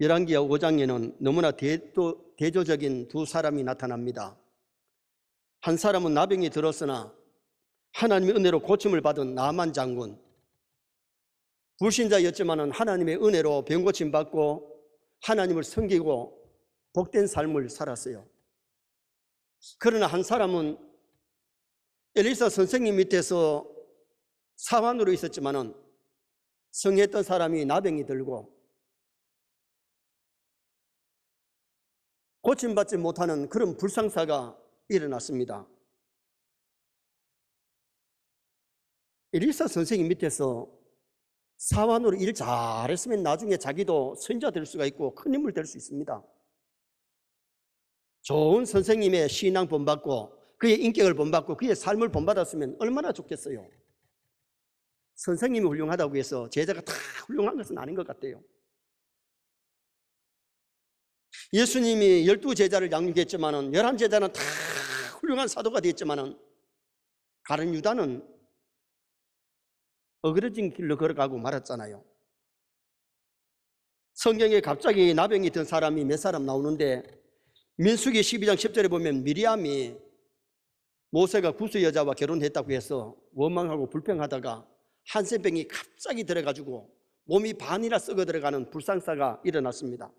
열왕기하 5장에는 너무나 대조적인 두 사람이 나타납니다. 한 사람은 나병이 들었으나 하나님의 은혜로 고침을 받은 나만 장군, 불신자였지만 하나님의 은혜로 병고침 받고 하나님을 섬기고 복된 삶을 살았어요. 그러나 한 사람은 엘리사 선생님 밑에서 사환으로 있었지만 성했던 사람이 나병이 들고 고침받지 못하는 그런 불상사가 일어났습니다. 엘리사 선생님 밑에서 사환으로 일 잘했으면 나중에 자기도 선지자 될 수가 있고 큰 인물 될 수 있습니다. 좋은 선생님의 신앙 본받고 그의 인격을 본받고 그의 삶을 본받았으면 얼마나 좋겠어요. 선생님이 훌륭하다고 해서 제자가 다 훌륭한 것은 아닌 것 같아요. 예수님이 12제자를 양육했지만 11제자는 다 훌륭한 사도가 됐지만 가룟 유다는 어그러진 길로 걸어가고 말았잖아요. 성경에 갑자기 나병이 든 사람이 몇 사람 나오는데 민수기 12장 10절에 보면 미리암이 모세가 구스 여자와 결혼했다고 해서 원망하고 불평하다가 한센병이 갑자기 들어가지고 몸이 반이나 썩어 들어가는 불상사가 일어났습니다.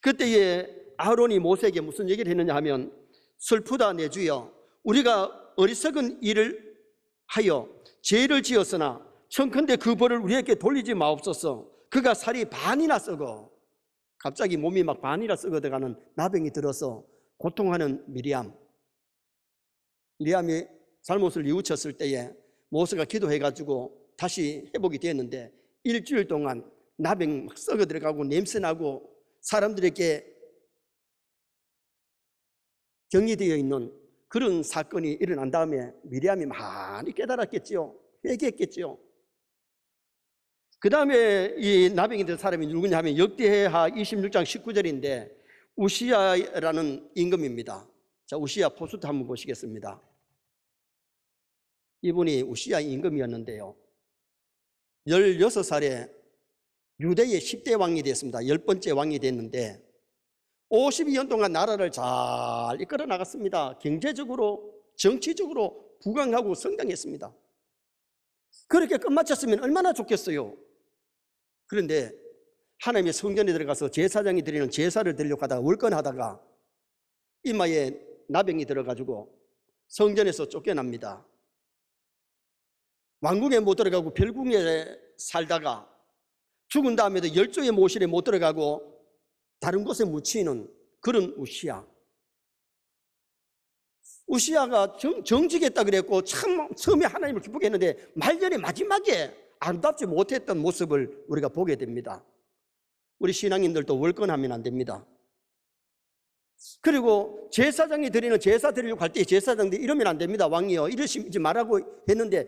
그때에 아론이 모세에게 무슨 얘기를 했느냐 하면 슬프다 내 주여, 우리가 어리석은 일을 하여 죄를 지었으나 청컨대 그 벌을 우리에게 돌리지 마옵소서. 그가 살이 반이나 썩어, 갑자기 몸이 막 반이나 썩어 들어가는 나병이 들어서 고통하는 미리암이 잘못을 뉘우쳤을 때에 모세가 기도해가지고 다시 회복이 되었는데 일주일 동안 나병 막 썩어 들어가고 냄새나고 사람들에게 격리되어 있는 그런 사건이 일어난 다음에 미리암이 많이 깨달았겠지요. 회개했겠지요. 그 다음에 이 나병이 된 사람이 누구냐 하면 역대하 26장 19절인데 우시야라는 임금입니다. 자, 우시야 포스트 한번 보시겠습니다. 이분이 우시야 임금이었는데요, 16살에 유대의 10대 왕이 됐습니다. 10번째 왕이 됐는데 52년 동안 나라를 잘 이끌어 나갔습니다. 경제적으로 정치적으로 부강하고 성장했습니다. 그렇게 끝마쳤으면 얼마나 좋겠어요. 그런데 하나님의 성전에 들어가서 제사장이 드리는 제사를 드리려고 하다가 월권하다가 이마에 나병이 들어가지고 성전에서 쫓겨납니다. 왕궁에 못 들어가고 별궁에 살다가 죽은 다음에도 열조의 모실에 못 들어가고 다른 곳에 묻히는 그런 우시야가 정직했다 그랬고 참 처음에 하나님을 기쁘게 했는데 말년에 마지막에 아름답지 못했던 모습을 우리가 보게 됩니다. 우리 신앙인들도 월권하면 안 됩니다. 그리고 제사장이 드리는 제사 드리려고 할 때 제사장들이 이러면 안 됩니다. 왕이요, 이러시지 말라고 했는데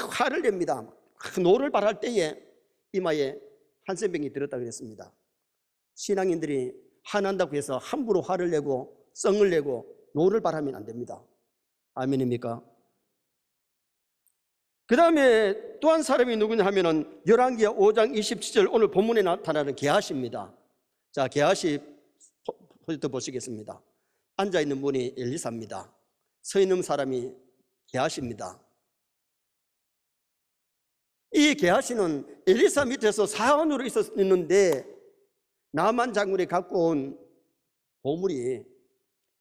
화를 냅니다. 노를 발할 때에 이마에 한센병이 들었다 그랬습니다. 신앙인들이 화난다고 해서 함부로 화를 내고 썽을 내고 노를 발하면 안 됩니다. 아멘입니까? 그 다음에 또 한 사람이 누구냐 하면은 열왕기하 5장 27절 오늘 본문에 나타나는 게하시입니다. 자, 게하시 포인트 보시겠습니다. 앉아있는 분이 엘리사입니다. 서 있는 사람이 게하시입니다. 이 게하시는 엘리사 밑에서 사원으로 있었는데 나만 장군이 갖고 온 보물이,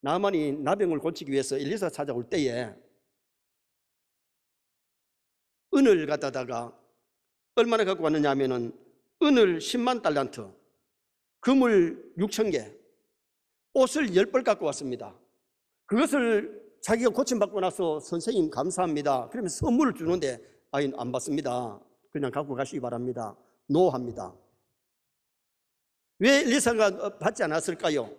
나만이 나병을 고치기 위해서 엘리사 찾아올 때에 은을 갖다다가 얼마나 갖고 왔느냐 하면은 은을 10만 달란트, 금을 6,000개, 옷을 10벌 갖고 왔습니다. 그것을 자기가 고침받고 나서 선생님 감사합니다 그러면 선물을 주는데 아니 안 받습니다. 그냥 갖고 가시기 바랍니다. 노합니다. 왜 엘리사가 받지 않았을까요?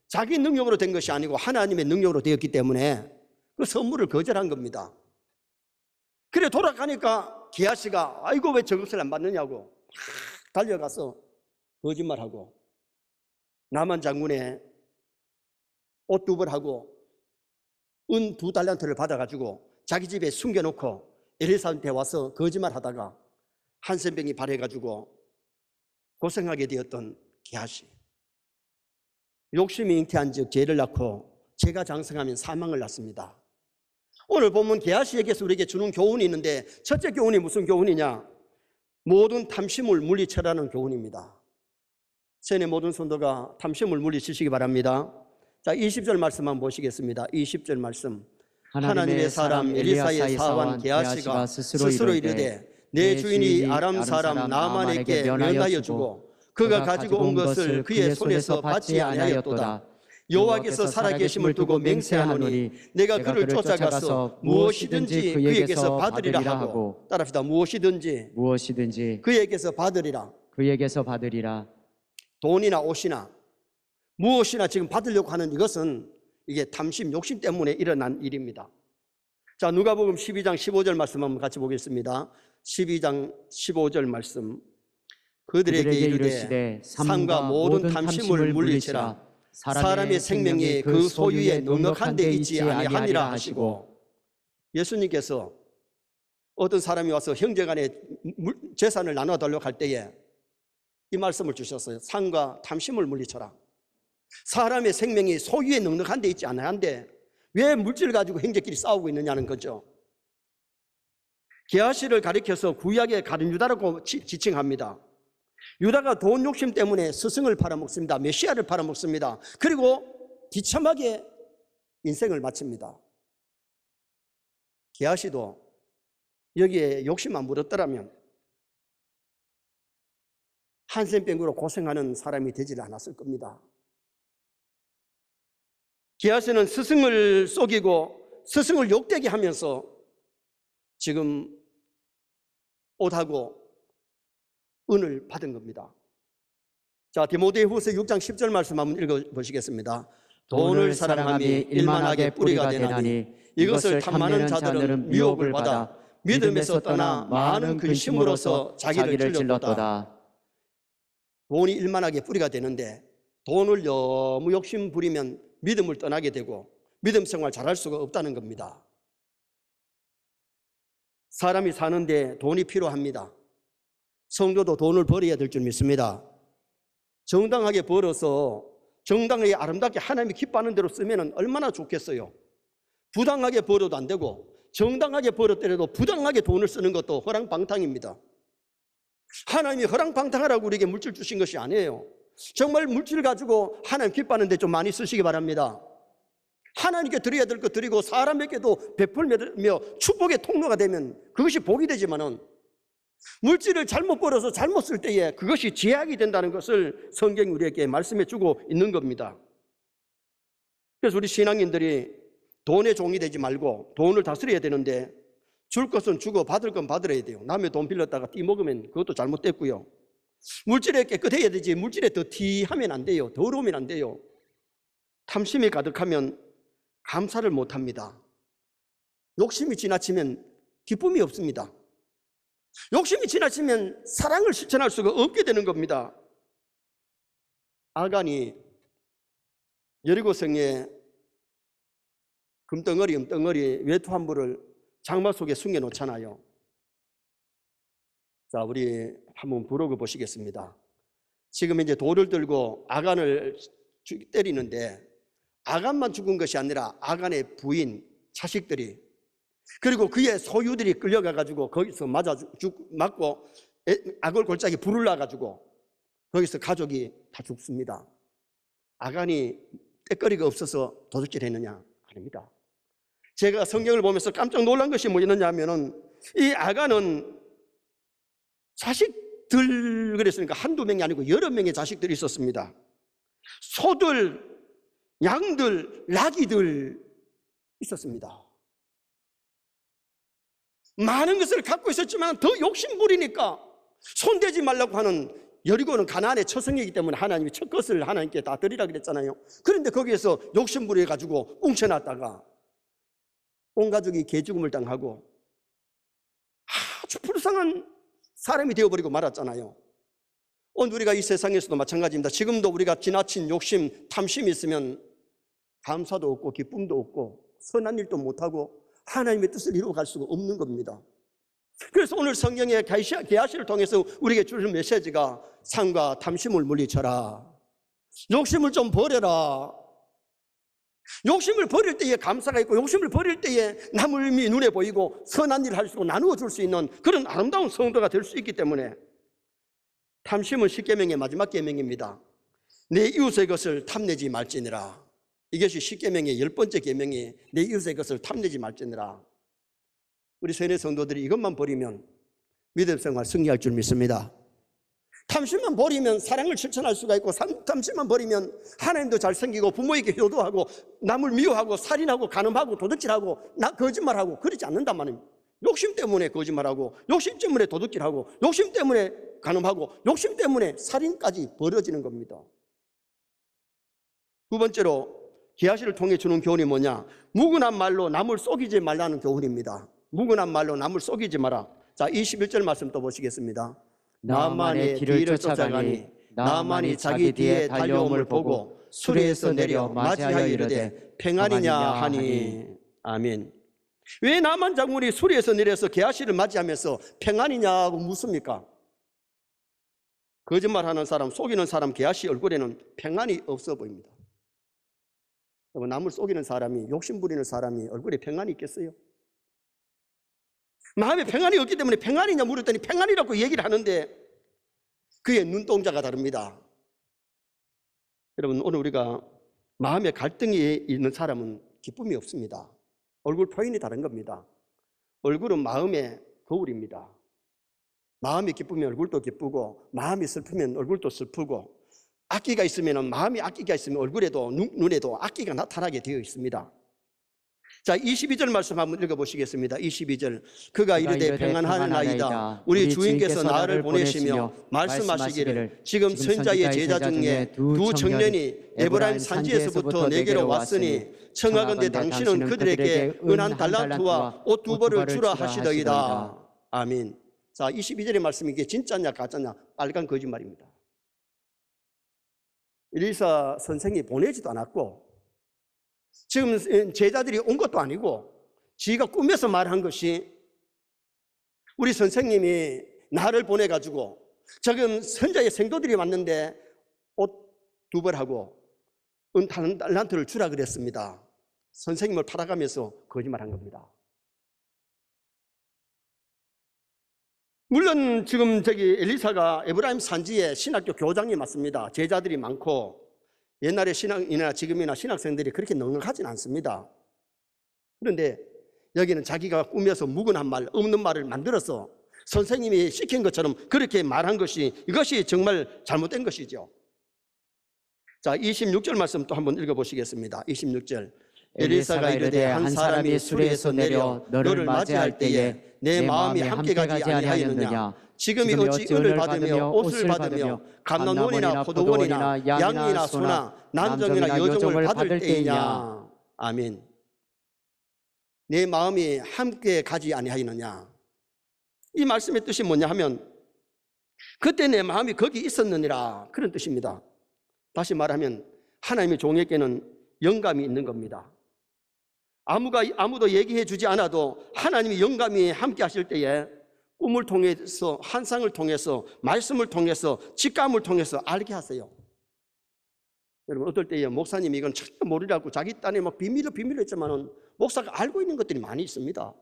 자기 능력으로 된 것이 아니고 하나님의 능력으로 되었기 때문에 그 선물을 거절한 겁니다. 그래 돌아가니까 게하시가 아이고 왜 저것을 안 받느냐고 막 달려가서 거짓말하고 나만 장군의 옷 2벌하고 은 2달란트를 받아가지고 자기 집에 숨겨놓고 엘리사한테 와서 거짓말하다가 한센병이 발해가지고 고생하게 되었던 게하시. 욕심이 잉태한즉 죄를 낳고 죄가 장성하면 사망을 낳습니다. 오늘 본문 게하시에게서 우리에게 주는 교훈이 있는데, 첫째 교훈이 무슨 교훈이냐? 모든 탐심을 물리쳐라는 교훈입니다. 세뇌 모든 성도가 탐심을 물리치시기 바랍니다. 자, 20절 말씀 한번 보시겠습니다. 20절 말씀. 하나님의 사람 엘리사의 사환 게하시가 스스로 이르되 내 주인이 아람 사람 나아만에게 면하여 주고 그가 가지고 온 것을 그의 손에서 받지 아니하였도다. 여호와께서 살아계심을 두고 맹세하노니 내가 그를 쫓아가서 무엇이든지 그에게서 받으리라 하고, 따라합시다. 무엇이든지 그에게서 받으리라. 돈이나 옷이나 무엇이나 지금 받으려고 하는 이것은 이게 탐심, 욕심 때문에 일어난 일입니다. 자, 누가복음 12장 15절 말씀 한번 같이 보겠습니다. 12장 15절 말씀. 그들에게 이르되 삶과 모든 탐심을 물리치라. 사람의 생명이 그 소유에 넉넉한 데 있지 아니하니라 하시고, 예수님께서 어떤 사람이 와서 형제간에 재산을 나눠달라고 할 때에 이 말씀을 주셨어요. 삶과 탐심을 물리쳐라. 사람의 생명이 소유에 넉넉한 데 있지 않아한데 왜 물질을 가지고 형제끼리 싸우고 있느냐는 거죠. 게하시를 가리켜서 구약의 가룟 유다라고 지칭합니다. 유다가 돈 욕심 때문에 스승을 팔아먹습니다. 메시아를 팔아먹습니다. 그리고 비참하게 인생을 마칩니다. 게하시도 여기에 욕심만 물었더라면 한센병으로 고생하는 사람이 되지 않았을 겁니다. 게하시는 스승을 속이고 스승을 욕되게 하면서 지금 옷하고 은을 받은 겁니다. 자, 디모데후서 6장 10절 말씀 한번 읽어보시겠습니다. 돈을 사랑함이 일만하게 뿌리가 되나니 이것을 탐하는 자들은 미혹을 받아 믿음에서 떠나 많은 근심으로서 자기를 찔렀도다. 돈이 일만하게 뿌리가 되는데 돈을 너무 욕심 부리면 믿음을 떠나게 되고 믿음 생활 잘할 수가 없다는 겁니다. 사람이 사는데 돈이 필요합니다. 성도도 돈을 벌어야 될 줄 믿습니다. 정당하게 벌어서 정당하게 아름답게 하나님이 기뻐하는 대로 쓰면 얼마나 좋겠어요. 부당하게 벌어도 안 되고 정당하게 벌었더라도 부당하게 돈을 쓰는 것도 허랑방탕입니다. 하나님이 허랑방탕하라고 우리에게 물질 주신 것이 아니에요. 정말 물질 가지고 하나님 기뻐하는데 좀 많이 쓰시기 바랍니다. 하나님께 드려야 될 것 드리고 사람에게도 베풀며 축복의 통로가 되면 그것이 복이 되지만은 물질을 잘못 벌어서 잘못 쓸 때에 그것이 죄악이 된다는 것을 성경이 우리에게 말씀해 주고 있는 겁니다. 그래서 우리 신앙인들이 돈의 종이 되지 말고 돈을 다스려야 되는데 줄 것은 주고 받을 건 받으려야 돼요. 남의 돈 빌렸다가 띠먹으면 그것도 잘못됐고요. 물질에 깨끗해야 되지 물질에 더티하면 안 돼요. 더러우면 안 돼요. 탐심이 가득하면 감사를 못합니다. 욕심이 지나치면 기쁨이 없습니다. 욕심이 지나치면 사랑을 실천할 수가 없게 되는 겁니다. 아간이 여리고성에 금덩어리 은덩어리 외투한부를 장막 속에 숨겨놓잖아요. 자, 우리 한번 부르고 보시겠습니다. 지금 이제 돌을 들고 아간을 때리는데 아간만 죽은 것이 아니라 아간의 부인, 자식들이 그리고 그의 소유들이 끌려가가지고 거기서 맞고 악을 골짜기 불을 놔가지고 거기서 가족이 다 죽습니다. 아간이 때거리가 없어서 도둑질했느냐? 아닙니다. 제가 성경을 보면서 깜짝 놀란 것이 뭐였느냐 하면은 이 아간은 자식들 그랬으니까 한두 명이 아니고 여러 명의 자식들이 있었습니다. 소들, 양들, 나귀들 있었습니다. 많은 것을 갖고 있었지만 더 욕심 부리니까 손대지 말라고 하는 여리고는 가나안의 처성이기 때문에 하나님이 첫 것을 하나님께 다 드리라 그랬잖아요. 그런데 거기에서 욕심 부려가지고 웅쳐놨다가 온 가족이 개죽음을 당하고 아주 불쌍한 사람이 되어버리고 말았잖아요. 오늘 우리가 이 세상에서도 마찬가지입니다. 지금도 우리가 지나친 욕심, 탐심이 있으면 감사도 없고 기쁨도 없고 선한 일도 못하고 하나님의 뜻을 이루어갈 수가 없는 겁니다. 그래서 오늘 성경의 게하시를 통해서 우리에게 주는 메시지가 상과 탐심을 물리쳐라. 욕심을 좀 버려라. 욕심을 버릴 때에 감사가 있고, 욕심을 버릴 때에 남을 눈에 보이고 선한 일을 할 수 있고 나누어 줄 수 있는 그런 아름다운 성도가 될 수 있기 때문에, 탐심은 10계명의 마지막 계명입니다. 내 이웃의 것을 탐내지 말지니라. 이것이 10계명의 10번째 계명이 내 이웃의 것을 탐내지 말지니라. 우리 세뇌 성도들이 이것만 버리면 믿음 생활 승리할 줄 믿습니다. 탐심만 버리면 사랑을 실천할 수가 있고, 탐심만 버리면 하나님도 잘생기고 부모에게 효도하고 남을 미워하고 살인하고 간음하고 도둑질하고 거짓말하고 그러지 않는단 말입니다. 욕심 때문에 거짓말하고, 욕심 때문에 도둑질하고, 욕심 때문에 간음하고, 욕심 때문에 살인까지 벌어지는 겁니다. 두 번째로 게하시를 통해 주는 교훈이 뭐냐? 무근한 말로 남을 속이지 말라는 교훈입니다. 무근한 말로 남을 속이지 마라. 자, 21절 말씀 또 보시겠습니다. 나만의 뒤를 쫓아가니 나만이 자기 뒤에 달려옴을 보고 수레에서 내려 맞이하여 이르되 평안이냐 하니. 아멘. 왜 나만 장군이 수레에서 내려서 게하시를 맞이하면서 평안이냐고 묻습니까? 거짓말하는 사람, 속이는 사람 게하시 얼굴에는 평안이 없어 보입니다. 남을 속이는 사람이, 욕심 부리는 사람이 얼굴에 평안이 있겠어요? 마음에 평안이 없기 때문에 평안이냐 물었더니 평안이라고 얘기를 하는데 그의 눈동자가 다릅니다. 여러분, 오늘 우리가 마음에 갈등이 있는 사람은 기쁨이 없습니다. 얼굴 표현이 다른 겁니다. 얼굴은 마음의 거울입니다. 마음이 기쁘면 얼굴도 기쁘고, 마음이 슬프면 얼굴도 슬프고, 악기가 있으면 마음이 악기가 있으면 얼굴에도 눈에도 악기가 나타나게 되어 있습니다. 자, 22절 말씀 한번 읽어보시겠습니다. 22절. 그가 이르되 평안하나이다. 우리 주인께서 나를 보내시며 말씀하시기를 지금 선자의 제자 중에 두 청년이 에브라임 산지에서부터 내게로 왔으니 청하건대 당신은 그들에게 은한 달란트와 옷 2벌을 주라 하시더이다. 아멘. 자, 22절의 말씀이 이게 진짜냐 가짜냐? 빨간 거짓말입니다. 엘리사 선생이 보내지도 않았고, 지금 제자들이 온 것도 아니고, 지가 꾸며서 말한 것이, 우리 선생님이 나를 보내가지고 지금 선자의 생도들이 왔는데 옷 2벌하고 은 달란트를 주라 그랬습니다. 선생님을 팔아가면서 거짓말한 겁니다. 물론 지금 엘리사가 에브라임 산지에 신학교 교장이 맞습니다. 제자들이 많고, 옛날에 신학이나 지금이나 신학생들이 그렇게 넉넉하진 않습니다. 그런데 여기는 자기가 꾸며서 묵은한 말, 없는 말을 만들어서 선생님이 시킨 것처럼 그렇게 말한 것이, 이것이 정말 잘못된 것이죠. 자, 26절 말씀 또 한번 읽어보시겠습니다. 26절. 엘리사가 이르되 한 사람이 수레에서 내려 너를 맞이할 때에 내 마음이 함께 가지 아니하였느냐? 지금이 어찌 은을 받으며 옷을 받으며 감남원이나 포도원이나 양이나 소나 남정이나 여종을 받을 때이냐? 아멘. 내 마음이 함께 가지 아니하였느냐? 이 말씀의 뜻이 뭐냐 하면, 그때 내 마음이 거기 있었느니라, 그런 뜻입니다. 다시 말하면 하나님의 종에게는 영감이 있는 겁니다. 아무도 얘기해 주지 않아도 하나님이 영감이 함께 하실 때에 꿈을 통해서, 환상을 통해서, 말씀을 통해서, 직감을 통해서 알게 하세요. 여러분, 어떨 때에 목사님이 이건 전혀 모르라고 자기 딴에 막 비밀로 했지만은 목사가 알고 있는 것들이 많이 있습니다.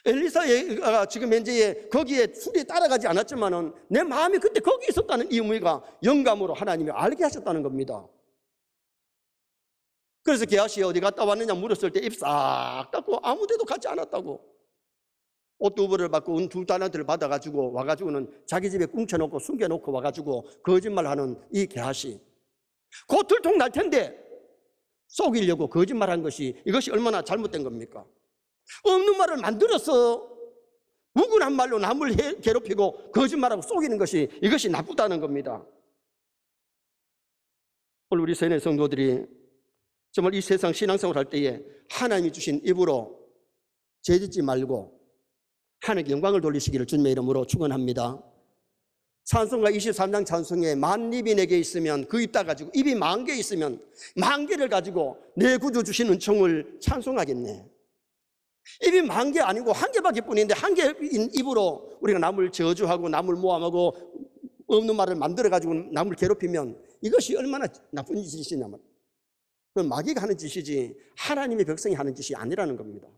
엘리사가 지금 현재 거기에 술이 따라가지 않았지만은 내 마음이 그때 거기 있었다는 이 의미가 영감으로 하나님이 알게 하셨다는 겁니다. 그래서 게하시 어디 갔다 왔느냐 물었을 때 입 싹 닫고 아무 데도 가지 않았다고. 옷 2벌을 받고 은 2달란트를 받아가지고 와가지고는 자기 집에 꿍쳐놓고 숨겨놓고 와가지고 거짓말하는 이 게하시. 곧 들통 날 텐데 속이려고 거짓말한 것이, 이것이 얼마나 잘못된 겁니까? 없는 말을 만들어서 묵은한 말로 남을 괴롭히고 거짓말하고 속이는 것이, 이것이 나쁘다는 겁니다. 오늘 우리 세뇌 성도들이 정말 이 세상 신앙생활 할 때에 하나님이 주신 입으로 죄짓지 말고 하나님께 영광을 돌리시기를 주님의 이름으로 축원합니다. 찬송가 23장 찬송에 만 입이 내게 있으면 그 입 다 가지고, 입이 10,000개 있으면 10,000개를 가지고 내 구주 주신 은총을 찬송하겠네. 입이 10,000개 아니고 1개밖에 뿐인데 1개인 입으로 우리가 남을 저주하고 남을 모함하고 없는 말을 만들어가지고 남을 괴롭히면 이것이 얼마나 나쁜 짓이냐면 그건 마귀가 하는 짓이지 하나님의 백성이 하는 짓이 아니라는 겁니다.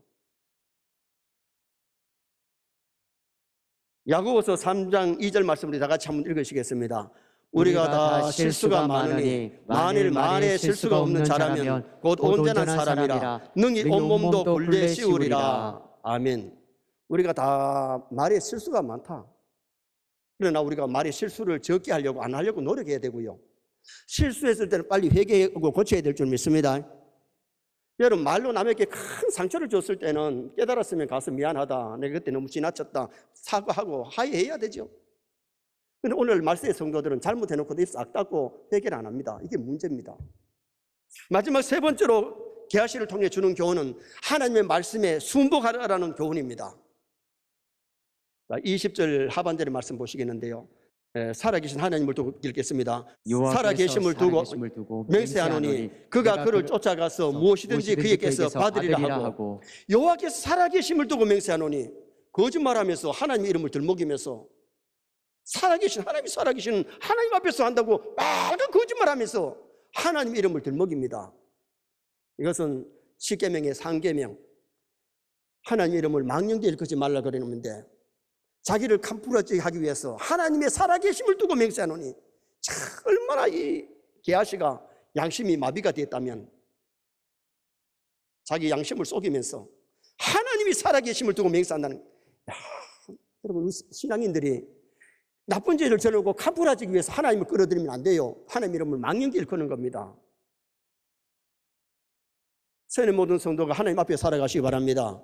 야고보서 3장 2절 말씀을 다 같이 한번 읽으시겠습니다. 우리가 다 실수가 많으니 만일 말에 실수가 없는 자라면 곧 온전한 사람이라 능히 온몸도 굴레 씌우리라. 아멘. 우리가 다 말에 실수가 많다. 그러나 우리가 말에 실수를 적게 하려고 안 하려고 노력해야 되고요. 실수했을 때는 빨리 회개하고 고쳐야 될 줄 믿습니다. 여러분, 말로 남에게 큰 상처를 줬을 때는 깨달았으면 가서 미안하다, 내가 그때 너무 지나쳤다 사과하고 화해해야 되죠. 근데 오늘 말세의 성도들은 잘못해놓고 입 싹 닫고 회개를 안 합니다. 이게 문제입니다. 마지막 세 번째로 게하시를 통해 주는 교훈은 하나님의 말씀에 순복하라는 교훈입니다. 20절 하반절의 말씀 보시겠는데요. 살아계신 하나님을 두고 읽겠습니다. 살아계심을 두고 맹세하노니 그가 그를 쫓아가서 무엇이든지 그에게서 받으리라 하고. 여호와께서 살아계심을 두고 맹세하노니 거짓말하면서 하나님의 이름을 들먹이면서 살아계신 하나님이 살아계신 하나님 앞에서 한다고 빨간 거짓말하면서 하나님의 이름을 들먹입니다. 이것은 10계명의 3계명, 하나님의 이름을 망령되이 일컫지 말라 그러는데 자기를 캄프라지게 하기 위해서 하나님의 살아계심을 두고 맹세하노니 참 얼마나 이 게하시가 양심이 마비가 됐다면 자기 양심을 속이면서 하나님이 살아계심을 두고 맹세한다는. 여러분, 신앙인들이 나쁜 죄를 저지르고 캄프라지기 위해서 하나님을 끌어들이면 안 돼요. 하나님 이름을 망령되이 일컫는 겁니다. 세뇌 모든 성도가 하나님 앞에 살아가시기 바랍니다.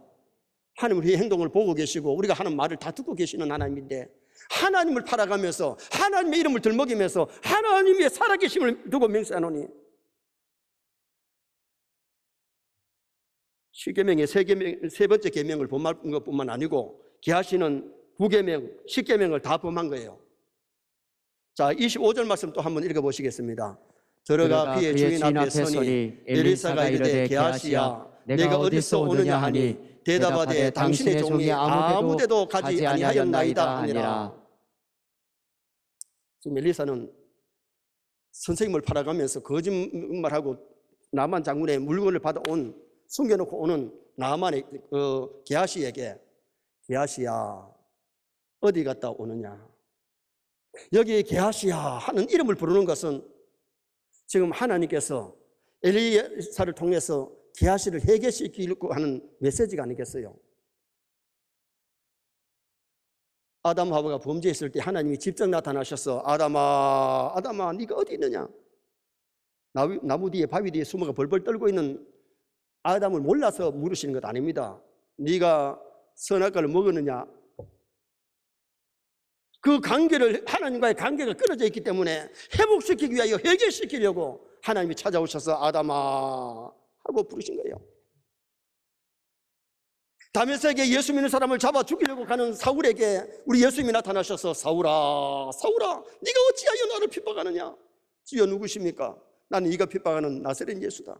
하나님 우리의 행동을 보고 계시고 우리가 하는 말을 다 듣고 계시는 하나님인데 하나님을 팔아가면서 하나님의 이름을 들먹이면서 하나님의 살아계심을 두고 맹세하노니 10계명의 세 번째 계명을 범한 것뿐만 아니고 게하시는 9계명, 10계명을 다 범한 거예요. 자, 25절 말씀 또 한번 읽어보시겠습니다. 들어가 그의 주인 앞에 서니 엘리사가 이르되 게하시야 내가 어디서 오느냐 하니 대답하되 당신의 종이 아무데도 가지 아니하였나이다 하니라. 지금 엘리사는 선생님을 팔아가면서 거짓말하고 나만 장군의 물건을 받아온 숨겨놓고 오는 나만의 게하시에게 게하시야 어디 갔다 오느냐. 여기 게하시야 하는 이름을 부르는 것은 지금 하나님께서 엘리사를 통해서 게하시를 회개시키려고 하는 메시지가 아니겠어요? 아담 하와가 범죄했을 때 하나님이 직접 나타나셔서 아담아 네가 어디 있느냐. 나무 뒤에 바위 뒤에 숨어가 벌벌 떨고 있는 아담을 몰라서 물으시는 것 아닙니다. 네가 선악과를 먹었느냐. 그 관계를 하나님과의 관계가 끊어져 있기 때문에 회복시키기 위하여 회개시키려고 하나님이 찾아오셔서 아담아 하고 부르신 거예요. 다메섹에 예수 믿는 사람을 잡아 죽이려고 가는 사울에게 우리 예수님이 나타나셔서 사울아 네가 어찌하여 나를 핍박하느냐. 주여 누구십니까? 나는 네가 핍박하는 나사렛 예수다.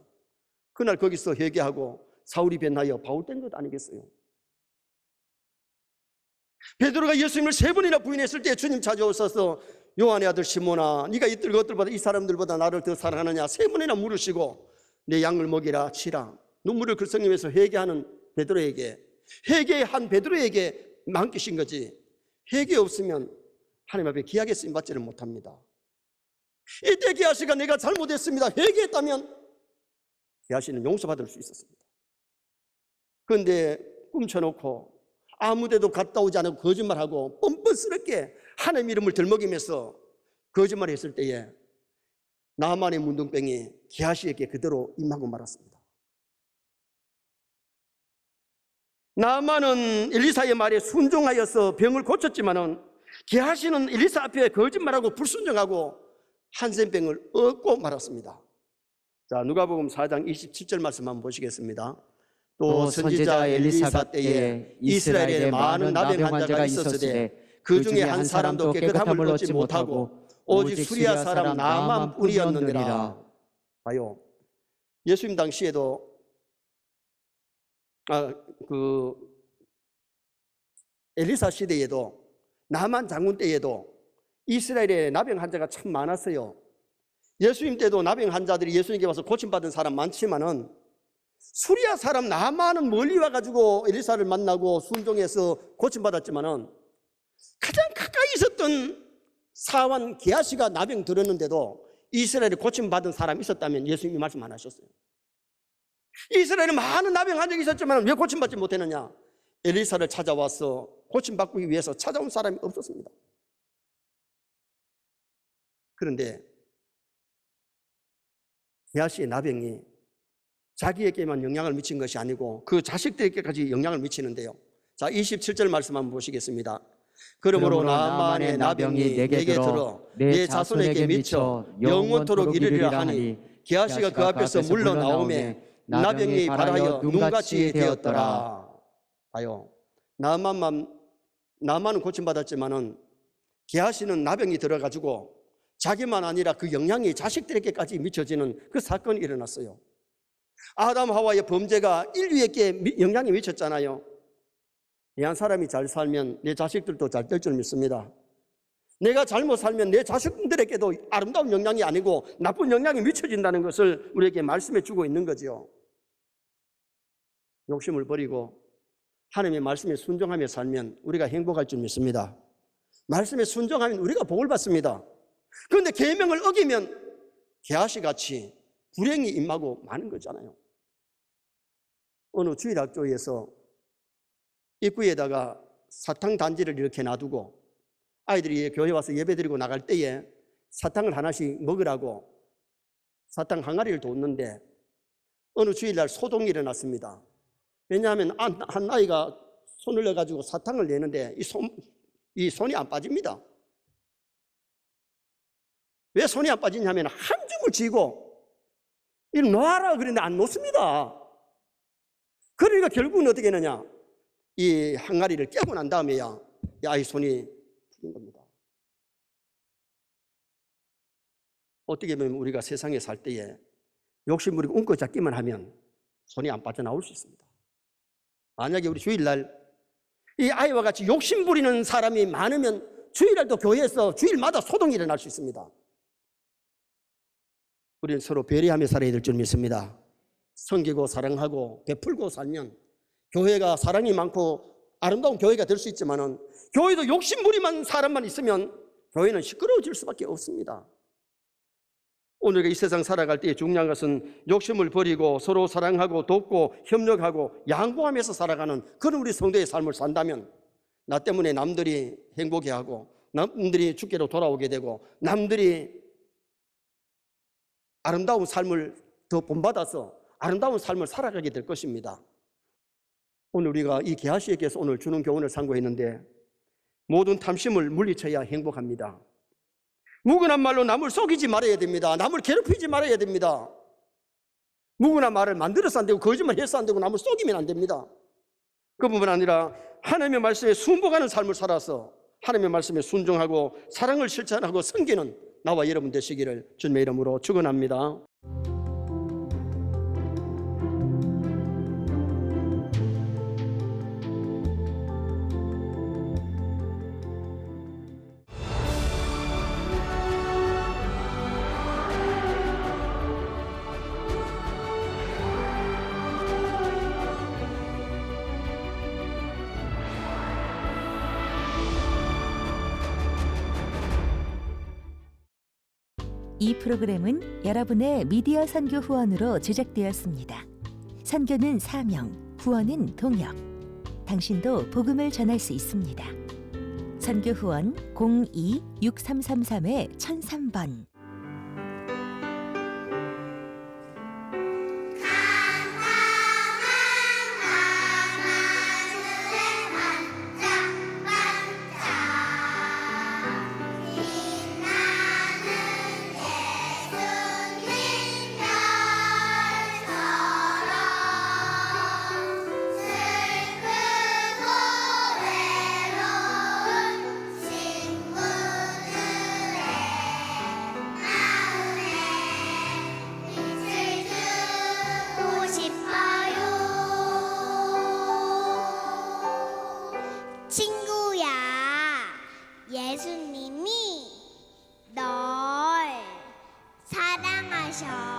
그날 거기서 회개하고 사울이 변하여 바울 된 것 아니겠어요? 베드로가 예수님을 3번이나 부인했을 때 주님 찾아오셔서 요한의 아들 시몬아 네가 이것들보다 이 사람들보다 나를 더 사랑하느냐 3번이나 물으시고 내 양을 먹이라 치라. 눈물을 글썽이면서 회개하는 베드로에게 회개한 베드로에게 맡기신 거지. 회개 없으면 하나님 앞에 귀하게 쓰임 받지를 못합니다. 이때 게하시가 내가 잘못했습니다 회개했다면 게하시는 용서받을 수 있었습니다. 그런데 꿈쳐놓고 아무데도 갔다 오지 않고 거짓말하고 뻔뻔스럽게 하나님 이름을 들먹이면서 거짓말했을 때에 나만의 문둥병이 게하시에게 그대로 임하고 말았습니다. 나만은 엘리사의 말에 순종하여서 병을 고쳤지만은 게하시는 엘리사 앞에 거짓말하고 불순종하고 한센병을 얻고 말았습니다. 자, 누가복음 4장 27절 말씀 한번 보시겠습니다. 또 선지자 엘리사 때에 이스라엘에 많은 나병 환자가 있었으되 그 중에 한 사람도 깨끗함을 얻지 못하고 오직 수리아 사람 나만 뿐이었느니라. 봐요. 예수님 당시에도 그 엘리사 시대에도 나만 장군 때에도 이스라엘에 나병 환자가 참 많았어요. 예수님 때도 나병 환자들이 예수님께 와서 고침받은 사람 많지만은 수리아 사람 나만은 멀리 와가지고 엘리사를 만나고 순종해서 고침받았지만은 가장 가까이 있었던 사환 게하시가 나병 들었는데도 이스라엘에 고침받은 사람이 있었다면 예수님이 말씀 안 하셨어요. 이스라엘에 많은 나병 환자가 있었지만 왜 고침받지 못했느냐? 엘리사를 찾아와서 고침받기 위해서 찾아온 사람이 없었습니다. 그런데 게하시의 나병이 자기에게만 영향을 미친 것이 아니고 그 자식들에게까지 영향을 미치는데요. 자, 27절 말씀 한번 보시겠습니다. 그러므로 나만의 나병이 내게 들어 내 자손에게 미쳐 영원토록 이르리라 하니 게하시가 그 앞에서 물러나오매 나병이 발하여 눈같이 되었더라. 봐요. 나만은 고침받았지만은 게하시는 나병이 들어가지고 자기만 아니라 그 영향이 자식들에게까지 미쳐지는 그 사건이 일어났어요. 아담 하와의 범죄가 인류에게 영향이 미쳤잖아요. 한 사람이 잘 살면 내 자식들도 잘 될 줄 믿습니다. 내가 잘못 살면 내 자식들에게도 아름다운 영향이 아니고 나쁜 영향이 미쳐진다는 것을 우리에게 말씀해 주고 있는 거죠. 욕심을 버리고 하나님의 말씀에 순종하며 살면 우리가 행복할 줄 믿습니다. 말씀에 순종하면 우리가 복을 받습니다. 그런데 계명을 어기면 게하시 같이 불행이 임하고 마는 거잖아요. 어느 주일학교에서 입구에다가 사탕 단지를 이렇게 놔두고 아이들이 교회 와서 예배드리고 나갈 때에 사탕을 하나씩 먹으라고 사탕 항아리를 뒀는데 어느 주일날 소동이 일어났습니다. 왜냐하면 한 아이가 손을 내가지고 사탕을 내는데 이 손이 안 빠집니다. 왜 손이 안 빠지냐면 한 줌을 쥐고 이를 놓아라 그랬는데 안 놓습니다. 그러니까 결국은 어떻게 하느냐, 이 항아리를 깨고 난 다음에야 이 아이 손이 풀린 겁니다. 어떻게 보면 우리가 세상에 살 때에 욕심부리고 움켜잡기만 하면 손이 안 빠져나올 수 있습니다. 만약에 우리 주일날 이 아이와 같이 욕심부리는 사람이 많으면 주일날도 교회에서 주일마다 소동이 일어날 수 있습니다. 우리는 서로 배려하며 살아야 될 줄 믿습니다. 섬기고 사랑하고 베풀고 살면 교회가 사랑이 많고 아름다운 교회가 될 수 있지만은 교회도 욕심부리만 사람만 있으면 교회는 시끄러워질 수밖에 없습니다. 오늘 이 세상 살아갈 때 중요한 것은 욕심을 버리고 서로 사랑하고 돕고 협력하고 양보하면서 살아가는 그런 우리 성도의 삶을 산다면 나 때문에 남들이 행복해하고 남들이 주께로 돌아오게 되고 남들이 아름다운 삶을 더 본받아서 아름다운 삶을 살아가게 될 것입니다. 오늘 우리가 이 게하시에게서 오늘 주는 교훈을 상고했는데 모든 탐심을 물리쳐야 행복합니다. 무근한 말로 남을 속이지 말아야 됩니다. 남을 괴롭히지 말아야 됩니다. 무근한 말을 만들어서 안 되고 거짓말해서 안 되고 남을 속이면 안 됩니다. 그뿐만 아니라 하나님의 말씀에 순복하는 삶을 살아서 하나님의 말씀에 순종하고 사랑을 실천하고 섬기는 나와 여러분 되시기를 주님의 이름으로 축원합니다. 이 프로그램은 여러분의 미디어 선교 후원으로 제작되었습니다. 선교는 사명, 후원은 동역. 당신도 복음을 전할 수 있습니다. 선교 후원 02-6333-1003번. 마셔